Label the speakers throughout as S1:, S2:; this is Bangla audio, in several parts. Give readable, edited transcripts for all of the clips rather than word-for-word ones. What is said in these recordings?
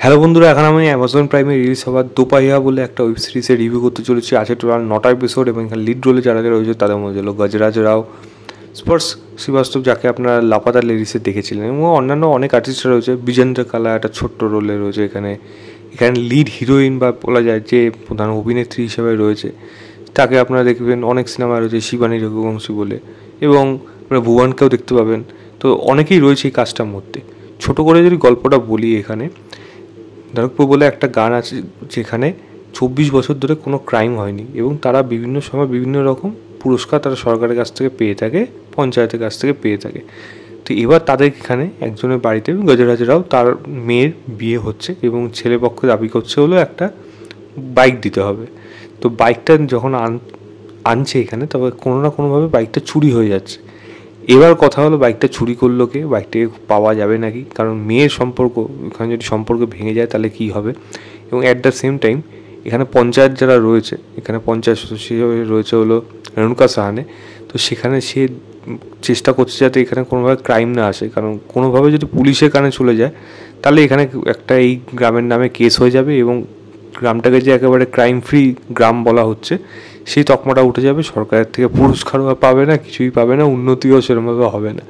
S1: হ্যালো বন্ধুরা, এখন আমি অ্যামাজন প্রাইমে রিলিজ হওয়ার দোপাইয়া বলে একটা ওয়েব সিরিজের রিভিউ করতে চলেছি। আছে টোটাল 9টা এপিসোড এবং এখানে লিড রোলে যারা যারা রয়েছে তাদের মধ্যে হলো গজরাজ রাও, স্পর্শ শ্রীবাস্তব যাকে আপনারা লাপাতা লেডিসে দেখেছিলেন, এবং অন্যান্য অনেক আর্টিস্ট রয়েছে। বিজেন্দ্র কালা একটা ছোট্ট রোলে রয়েছে এখানে। লিড হিরোইন বা বলা যায় যে প্রধান অভিনেত্রী হিসেবে রয়েছে, তাকে আপনারা দেখবেন অনেক সিনেমায় রয়েছে, শিবানী রঘুবংশী বলে, এবং আপনারা ভুবনকেও দেখতে পাবেন। তো অনেকেই রয়েছে এই কাজটার মধ্যে। ছোটো করে যদি গল্পটা বলি, এখানে নরকপুর বলে একটা গান আছে যেখানে 24 বছর ধরে কোনো ক্রাইম হয়নি, এবং তারা বিভিন্ন সময় বিভিন্ন রকম পুরস্কার তারা সরকারের কাছ থেকে পেয়ে থাকে, পঞ্চায়েতের কাছ থেকে পেয়ে থাকে। তো এবার তাদের এখানে একজনের বাড়িতে গজরাজরাও তার মেয়ের বিয়ে হচ্ছে, এবং ছেলেপক্ষ দাবি করছে হলো একটা বাইক দিতে হবে। তো বাইকটা যখন আনছে এখানে, তবে কোনো না কোনোভাবে বাইকটা চুরি হয়ে যাচ্ছে। এবার কথা হলো বাইকটা চুরি করলো কে, বাইকটাকে পাওয়া যাবে নাকি, কারণ মেয়ের সম্পর্ক এখানে যদি সম্পর্ক ভেঙে যায় তাহলে কী হবে। এবং অ্যাট দ্য সেম টাইম এখানে পঞ্চায়েত যারা রয়েছে, এখানে পঞ্চায়েত সদস্য হিসেবে রয়েছে হলো রেণুকা সাহানে। তো সেখানে সে চেষ্টা করছে যাতে এখানে কোনোভাবে ক্রাইম না আসে, কারণ কোনোভাবে যদি পুলিশের কানে চলে যায় তাহলে এখানে একটা এই গ্রামের নামে কেস হয়ে যাবে, এবং গ্রামটাকে যে একেবারে ক্রাইম ফ্রি গ্রাম বলা হচ্ছে সেই তকমাটা উঠে যাবে। সরকারের থেকে পুরস্কারও পাবে না, কিছুই পাবে না, উন্নতিও সেরকমভাবে হবে না।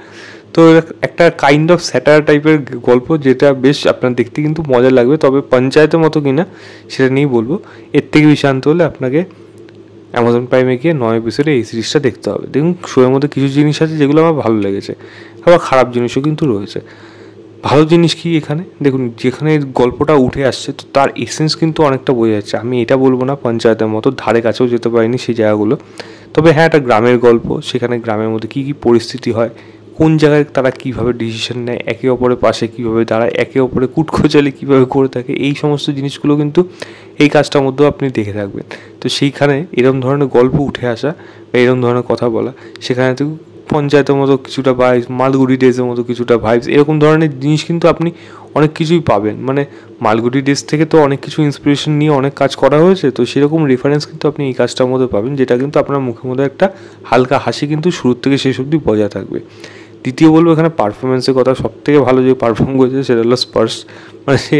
S1: তো একটা কাইন্ড অফ স্যাটার টাইপের গল্প, যেটা বেশ আপনার দেখতে কিন্তু মজা লাগবে। তবে পঞ্চায়েতের মতো কিনা সেটা নিয়েই বলবো। এর থেকে বেশি আনতে হলে আপনাকে অ্যামাজন প্রাইমে গিয়ে 9 এপিসোডে এই সিরিজটা দেখতে হবে। দেখুন, শোয়ের মধ্যে কিছু জিনিস আছে যেগুলো আমার ভালো লেগেছে, আবার খারাপ জিনিসও কিন্তু রয়েছে। ভালো জিনিস কি, এখানে দেখুন যেখানে গল্পটা উঠে আসছে, তো তার এসেন্স কিন্তু অনেকটা বোঝা যাচ্ছে। আমি এটা বলবো না পঞ্চায়েতের মতো ধারে কাছেও যেতে পারিনি সেই জায়গাগুলো, তবে হ্যাঁ, একটা গ্রামের গল্প। সেখানে গ্রামের মধ্যে কী কী পরিস্থিতি হয়, কোন জায়গায় তারা কীভাবে ডিসিশন নেয়, একে অপরের পাশে কীভাবে দাঁড়ায়, একে অপরে কুটখোচালি কীভাবে করে থাকে, এই সমস্ত জিনিসগুলো কিন্তু এই কাজটার মধ্যেও আপনি দেখে থাকবেন। তো সেইখানে এরকম ধরনের গল্প উঠে আসা বা এরকম ধরনের কথা বলা, সেখানে তো পঞ্চায়েতের মতো কিছুটা ভাইবস, মালগুড়ি ডেজের মতো কিছুটা ভাইবস, এরকম ধরনের জিনিস কিন্তু আপনি অনেক কিছুই পাবেন। মানে মালগুড়ি ডেজ থেকে তো অনেক কিছু ইন্সপিরেশন নিয়ে অনেক কাজ করা হয়েছে, তো সেরকম রেফারেন্স কিন্তু আপনি এই কাজটার মধ্যে পাবেন, যেটা কিন্তু আপনার মুখের মধ্যে একটা হালকা হাসি কিন্তু শুরুর থেকে শেষ অবধি বজায় থাকবে। দ্বিতীয় বলবো, এখানে পারফরমেন্সের কথা। সব থেকে ভালো যে পারফর্ম করেছে সেটা হলো স্পার্শ। মানে সে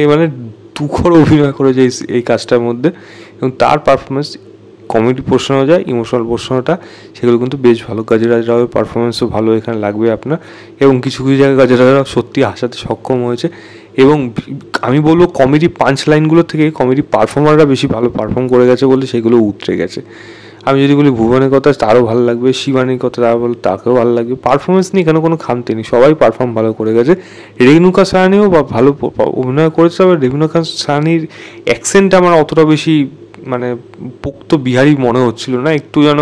S1: দুঃখর অভিনয় করেছে এই কাজটার মধ্যে, এবং তার পারফরমেন্স কমেডি পোর্শনও যায়, ইমোশনাল পোর্শনটা, সেগুলো কিন্তু বেশ ভালো। গজরাজ রাওয়ের পারফরমেন্সও ভালো এখানে লাগবে আপনার, এবং কিছু কিছু জায়গায় গজরাজ রাও সত্যি হাসাতে সক্ষম হয়েছে। এবং আমি বলবো কমেডি পাঞ্চ লাইনগুলো থেকে কমেডি পারফর্মাররা বেশি ভালো পারফর্ম করে গেছে বলে সেগুলো উতরে গেছে। আমি যদি বলি ভুবনের কথা, তারও ভালো লাগবে, শিবানীর কথা তারা বলো তাকেও ভালো লাগবে। পারফরমেন্স নিয়ে এখানে কোনো খামতি নেই, সবাই পারফর্ম ভালো করে গেছে। রেণুকা সাহানিও ভালো অভিনয় করেছে, তবে রেণুকা সাহানির অ্যাকসেন্ট আমার অতটা বেশি পোক্ত বিহারি মনে হচ্ছিল না, একটু যেন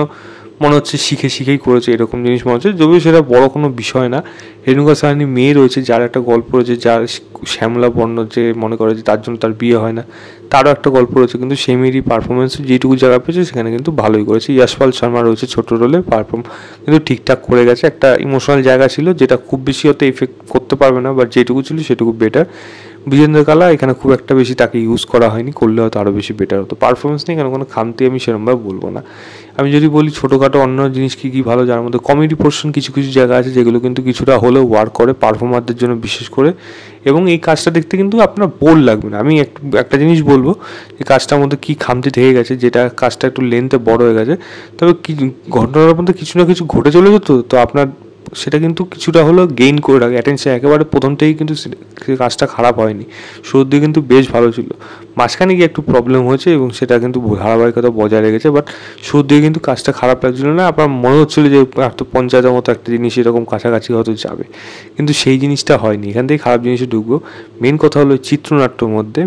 S1: মনে হচ্ছে শিখে শিখেই করেছে এরকম জিনিস মনে হচ্ছে, যদিও সেটা বড় কোনো বিষয় না। রেণুকা সাহানি মেয়ে রয়েছে, যার একটা গল্প রয়েছে, যার শ্যামলা বর্ণ, যে মনে করে যে তার জন্য তার বিয়ে হয় না, তারও একটা গল্প রয়েছে, কিন্তু সেই মেয়েরই পারফরমেন্স যেটুকু জায়গা পেয়েছে সেখানে কিন্তু ভালোই করেছে। ইয়াশপাল শর্মা রয়েছে ছোটো রোলে, পারফর্ম কিন্তু ঠিকঠাক করে গেছে। একটা ইমোশনাল জায়গা ছিল যেটা খুব বেশি হতে এফেক্ট করতে পারবে না, বাট যেটুকু ছিল সেটুকু বেটার। বিজেন্দ্র কালা এখানে খুব একটা বেশি তাকে ইউজ করা হয়নি, করলে হয়তো আরও বেশি বেটার হতো। পারফরমেন্স নিয়ে এখানে কোনো খামতি আমি সেরকমভাবে বলবো না। আমি যদি বলি ছোটোখাটো অন্য জিনিস কী কী ভালো, যার মধ্যে কমেডি পোর্শন কিছু কিছু জায়গা আছে যেগুলো কিন্তু কিছুটা হলেও ওয়ার্ক করে পারফর্মারদের জন্য বিশেষ করে, এবং এই কাজটা দেখতে কিন্তু আপনার বোর লাগবে না। আমি একটা জিনিস বলবো, যে কাজটার মধ্যে কী খামতি থেকে গেছে, যেটা কাজটা একটু লেন্থে বড় হয়ে গেছে, তবে কি ঘটনার মধ্যে কিছু না কিছু ঘটে চলে যেত, তো আপনার সেটা কিন্তু কিছুটা হলেও গেইন করে রাখে অ্যাটেনশন। একেবারে প্রথম থেকেই কিন্তু কাজটা খারাপ হয়নি, শুরুর দিকে কিন্তু বেশ ভালো ছিল, মাঝখানে গিয়ে একটু প্রবলেম হয়েছে এবং সেটা কিন্তু ধারাবাহিকতা বজায় রেখেছে। বাট শুরুর দিকে কিন্তু কাজটা খারাপ লাগছিল না, আপনার মনে হচ্ছিলো যে হয়তো পঞ্চায়েতের মতো একটা জিনিস এরকম কাছাকাছি হয়তো যাবে, কিন্তু সেই জিনিসটা হয়নি। এখান থেকে খারাপ জিনিসে ঢুকবো। মেন কথা হলো চিত্রনাট্যর মধ্যে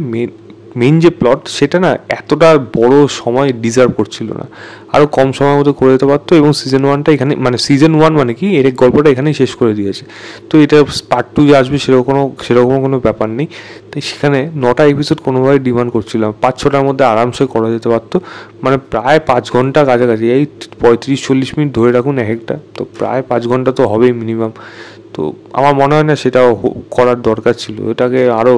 S1: মেন যে প্লট, সেটা না এতটা বড় সময় ডিজার্ভ করছিল না, আরও কম সময়ের মধ্যে করে দিতে পারতো। এবং সিজন 1টা এখানে সিজন 1 কি এর গল্পটা এখানেই শেষ করে দিয়েছে। তো এটা পার্ট 2 যে আসবে সেরকম কোনো ব্যাপার নেই। তাই সেখানে 9টা এপিসোড কোনোভাবে ডিমান্ড করছিলাম, 5-6টার মধ্যে আরামসে করা যেতে পারতো। প্রায় 5 ঘন্টা কাছাকাছি, এই 35-40 মিনিট ধরে রাখুন এক একটা, তো প্রায় 5 ঘন্টা তো হবেই মিনিমাম। তো আমার মনে হয় না সেটা করার দরকার ছিল, এটাকে আরও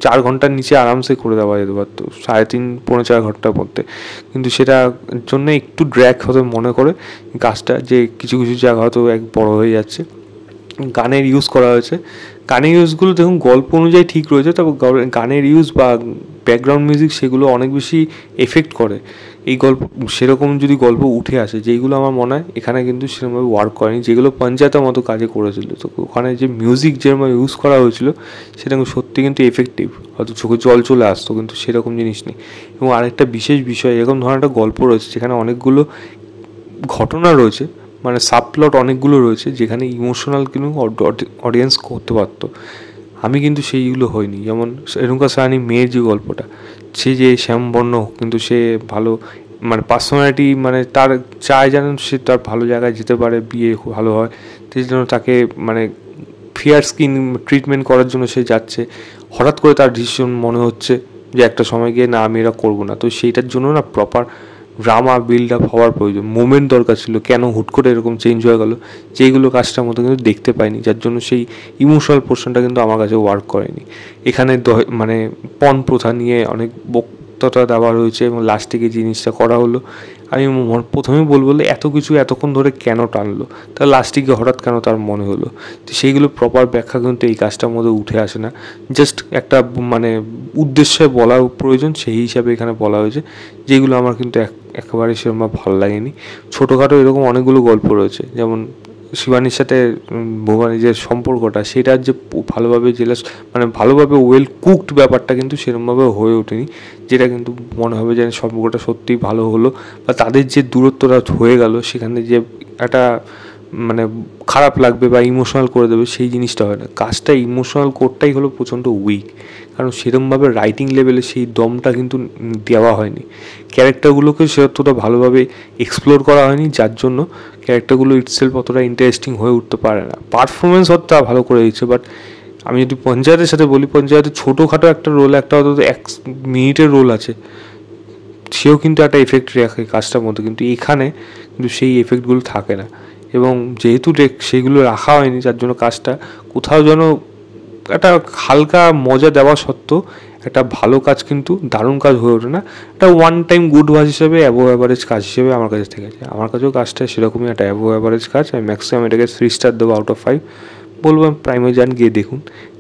S1: 4 ঘন্টার নিচে আরামসে করে দেওয়া যেতে পারতো, 3.5-4 ঘন্টার মধ্যে। কিন্তু সেটার জন্য একটু ড্র্যাক হতে মনে করে কাজটা, যে কিছু কিছু জায়গা হয়তো বড় হয়ে যাচ্ছে। গানের ইউজ করা হয়েছে, গানের ইউজগুলো দেখুন গল্প অনুযায়ী ঠিক রয়েছে, তবে গানের ইউজ বা ব্যাকগ্রাউন্ড মিউজিক সেগুলো অনেক বেশি এফেক্ট করে এই গল্প। সেরকম যদি গল্প উঠে আসে যেইগুলো আমার মনে হয় এখানে কিন্তু সেরকমভাবে ওয়ার্ক করেনি, যেগুলো পঞ্চায়েতের মতো কাজে করেছিল, তো ওখানে যে মিউজিক যেরকম ইউজ করা হয়েছিল সেটা সত্যি কিন্তু এফেক্টিভ, হয়তো চোখে জল চলে আসতো, কিন্তু সেরকম জিনিস নেই। এবং আরেকটা বিশেষ বিষয়, এরকম ধরনের একটা গল্প রয়েছে যেখানে অনেকগুলো ঘটনা রয়েছে, মানে সাবপ্লট অনেকগুলো রয়েছে যেখানে ইমোশনাল কিন্তু অডিয়েন্স করতে পারতো, আমি কিন্তু সেইগুলো হয়নি। যেমন রেণুকা সাহানি মেয়ের যে গল্পটা, সে যে শ্যামবর্ণ কিন্তু সে ভালো মানে পার্সোনালিটি, মানে তার চায় যেন সে তার ভালো জায়গায় যেতে পারে, বিয়ে ভালো হয়, সেই জন্য তাকে মানে ফেয়ার স্কিন ট্রিটমেন্ট করার জন্য সে যাচ্ছে। হঠাৎ করে তার ডিসিশন মনে হচ্ছে যে একটা সময় গিয়ে না আমি এরা করবো না, তো সেইটার জন্য না প্রপার ড্রামা বিল্ড আপ হওয়ার প্রয়োজন, মোমেন্ট দরকার ছিল। কেন হুট করে এরকম চেঞ্জ হয়ে গেল, যেইগুলো কাজটার মতো কিন্তু দেখতে পাইনি, যার জন্য সেই ইমোশনাল পোর্শনটা কিন্তু আমার কাছে ওয়ার্ক করেনি। এখানে মানে পণ প্রথা নিয়ে অনেক বক্তৃতা দেওয়া হয়েছে এবং লাস্টে গিয়ে জিনিসটা করা হলো। আমি প্রথমেই বলবো এত কিছু এতক্ষণ ধরে কেন টানলো, তার লাস্টে গিয়ে হঠাৎ কেন তার মনে হলো, তো সেইগুলো প্রপার ব্যাখ্যা কিন্তু এই কাজটার মধ্যে উঠে আসে না। জাস্ট একটা মানে উদ্দেশ্যে বলা প্রয়োজন, সেই হিসাবে এখানে বলা হয়েছে, যেগুলো আমার কিন্তু একেবারে সেরকম ভালো লাগেনি। ছোটোখাটো এরকম অনেকগুলো গল্প রয়েছে, যেমন শিবানীর সাথে ভুবানীর যে সম্পর্কটা, সেটার যে ভালোভাবে মানে ভালোভাবে ওয়েল কুকড ব্যাপারটা কিন্তু সেরকমভাবে হয়ে ওঠেনি, যেটা কিন্তু মনে হবে যে সম্পর্কটা সত্যিই ভালো হলো, বা তাদের যে দূরত্বটা হয়ে গেল সেখানে যে একটা মানে খারাপ লাগবে বা ইমোশনাল করে দেবে, সেই জিনিসটা হয় না। কাজটা ইমোশনাল কোডটাই হলো প্রচণ্ড উইক, কারণ সেরকমভাবে রাইটিং লেভেলে সেই দমটা কিন্তু দেওয়া হয়নি, ক্যারেক্টারগুলোকে সে অতটা ভালোভাবে এক্সপ্লোর করা হয়নি, যার জন্য ক্যারেক্টারগুলো ইটসেলফ অতটা ইন্টারেস্টিং হয়ে উঠতে পারে না। পারফরমেন্স অতটা ভালো করে দিচ্ছে, বাট আমি যদি পঞ্চায়েতের সাথে বলি, পঞ্চায়েতে ছোটোখাটো একটা রোল, একটা অন্তত 1 মিনিটের রোল আছে, সেও কিন্তু একটা এফেক্ট রাখে কাজটার মধ্যে, কিন্তু এখানে কিন্তু সেই এফেক্টগুলো থাকে না। এবং যেহেতু সেইগুলো রাখা হয়নি, যার জন্য কাজটা কোথাও যেন একটা হালকা মজা দেওয়া সত্ত্বেও একটা ভালো কাজ কিন্তু দারুণ কাজ হয়ে ওঠে না। একটা ওয়ান টাইম গুড ওয়াচ হিসেবে অ্যাবোভ অ্যাভারেজ কাজ হিসেবে আমার কাছে থেকে আছে। আমার কাছেও কাজটা সেরকমই একটা অ্যাবোভ অ্যাভারেজ কাজ। আমি ম্যাক্সিমাম এটাকে 3 স্টার দেবো আউট অফ 5। বলবো প্রাইমে যান, গিয়ে দেখুন,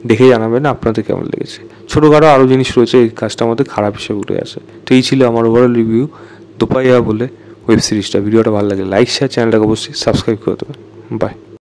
S1: দেখে জানাবেন আপনাদের কেমন লেগেছে। ছোটোখাটো আরও জিনিস রয়েছে এই কাজটার মধ্যে খারাপ হিসেবে উঠে আসে। তো এই ছিল আমার ওভারঅল রিভিউ দোপাইয়া বলে ওয়েব সিরিজটা। ভিডিওটা ভালো লাগে লাইক শেয়ার, চ্যানেলটাকে অবশ্যই সাবস্ক্রাইব করে দেবেন। বাই।